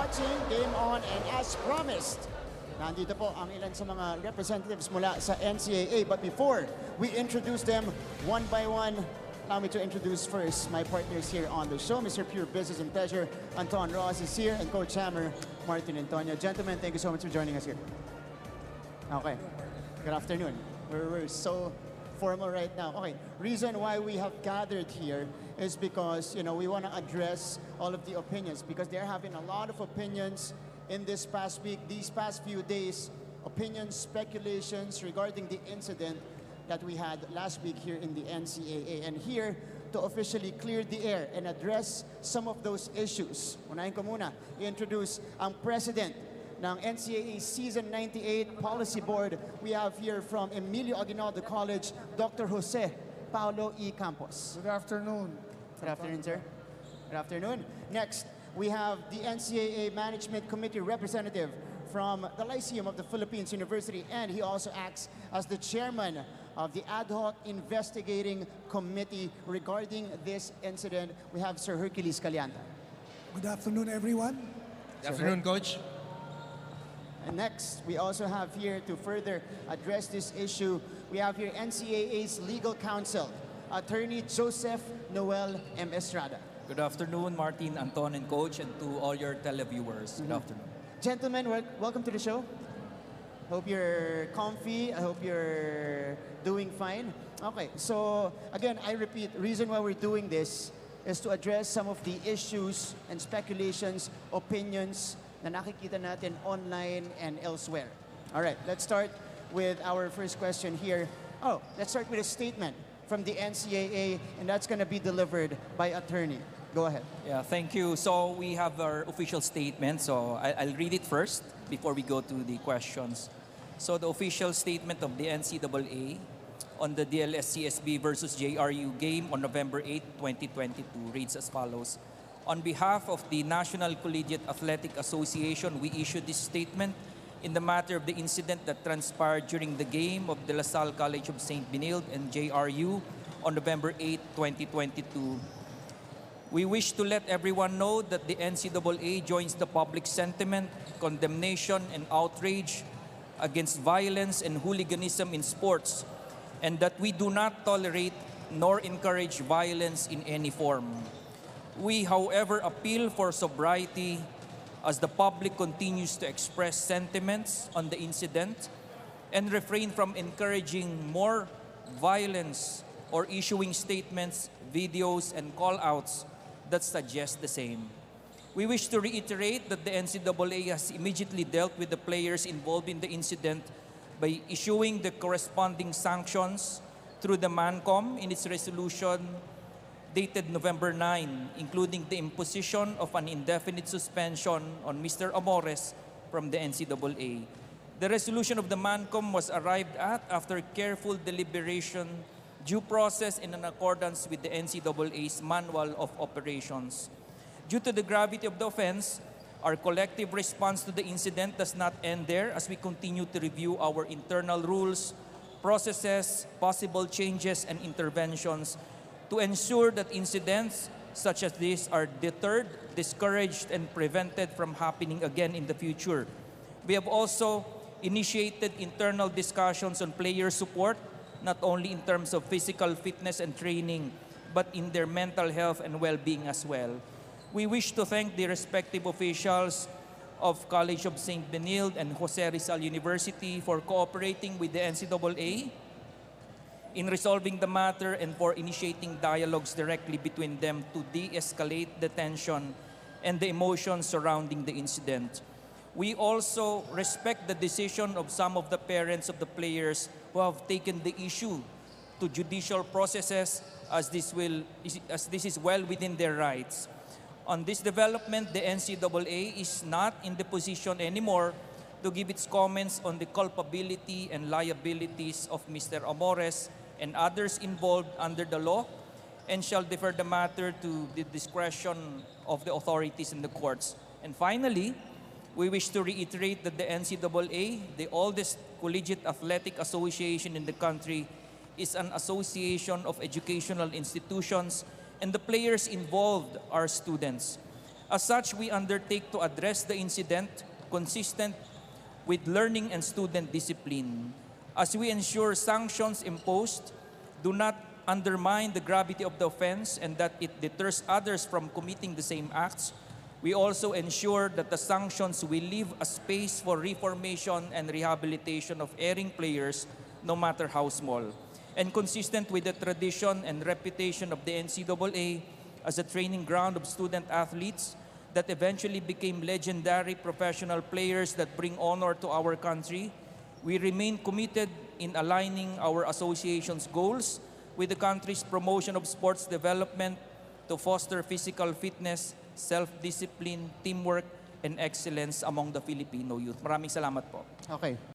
watching Game On, and as promised, nandito po ang ilan sa mga representatives mula sa NCAA. But before we introduce them one by one, allow me to introduce first my partners here on the show. Mr. Pure Business and Pleasure, Anton Ross is here, and Coach Hammer, Martin Antonio. Gentlemen, thank you so much for joining us here. Okay, good afternoon. We're so formal right now. Okay, reason why we have gathered here is because, you know, we want to address all of the opinions because they're having a lot of opinions in this past week, these past few days, opinions, speculations regarding the incident that we had last week here in the NCAA. And here to officially clear the air and address some of those issues, unahin ko muna, i-introduce ang president ng NCAA Season 98 Policy Board. We have here from Emilio Aguinaldo College, Dr. Jose Paulo E. Campos. Good afternoon. Good afternoon, sir. Good afternoon. Next, we have the NCAA Management Committee representative from the Lyceum of the Philippines University, and he also acts as the chairman of the Ad Hoc Investigating Committee regarding this incident. We have Sir Hercules Calianta. Good afternoon, everyone. Good afternoon, Coach. And next, we also have here to further address this issue, we have here NCAA's legal counsel, Attorney Joseph Noel M. Estrada. Good afternoon, Martin, Anton, and Coach, and to all your televiewers. Good afternoon. Gentlemen, welcome to the show. Hope you're comfy. I hope you're doing fine. Okay, so again, I repeat, reason why we're doing this is to address some of the issues and speculations, opinions na nakikita natin online and elsewhere. All right, let's start with our first question here. Oh, let's start with a statement from the NCAA, and that's going to be delivered by attorney. Go ahead. Yeah, thank you. So we have our official statement. So I'll read it first before we go to the questions. So the official statement of the NCAA on the DLSCSB versus JRU game on November 8, 2022 reads as follows. On behalf of the National Collegiate Athletic Association, we issue this statement in the matter of the incident that transpired during the game of De La Salle College of St. Benilde and JRU on November 8, 2022. We wish to let everyone know that the NCAA joins the public sentiment, condemnation, and outrage against violence and hooliganism in sports, and that we do not tolerate nor encourage violence in any form. We, however, appeal for sobriety as the public continues to express sentiments on the incident and refrain from encouraging more violence or issuing statements, videos, and call-outs that suggest the same. We wish to reiterate that the NCAA has immediately dealt with the players involved in the incident by issuing the corresponding sanctions through the MANCOM in its resolution dated November 9, including the imposition of an indefinite suspension on Mr. Amores from the NCAA. The resolution of the MANCOM was arrived at after careful deliberation, due process, and in accordance with the NCAA's Manual of Operations. Due to the gravity of the offense, our collective response to the incident does not end there as we continue to review our internal rules, processes, possible changes, and interventions to ensure that incidents such as this are deterred, discouraged, and prevented from happening again in the future. We have also initiated internal discussions on player support, not only in terms of physical fitness and training, but in their mental health and well-being as well. We wish to thank the respective officials of College of St. Benilde and Jose Rizal University for cooperating with the NCAA in resolving the matter and for initiating dialogues directly between them to de-escalate the tension and the emotions surrounding the incident. We also respect the decision of some of the parents of the players who have taken the issue to judicial processes as this is well within their rights. On this development, the NCAA is not in the position anymore to give its comments on the culpability and liabilities of Mr. Amores and others involved under the law, and shall defer the matter to the discretion of the authorities in the courts. And finally, we wish to reiterate that the NCAA, the oldest collegiate athletic association in the country, is an association of educational institutions, and the players involved are students. As such, we undertake to address the incident consistent with learning and student discipline, as we ensure sanctions imposed do not undermine the gravity of the offense and that it deters others from committing the same acts. We also ensure that the sanctions will leave a space for reformation and rehabilitation of erring players, no matter how small. And consistent with the tradition and reputation of the NCAA as a training ground of student athletes that eventually became legendary professional players that bring honor to our country, we remain committed in aligning our association's goals with the country's promotion of sports development to foster physical fitness, self-discipline, teamwork, and excellence among the Filipino youth. Maraming salamat po. Okay.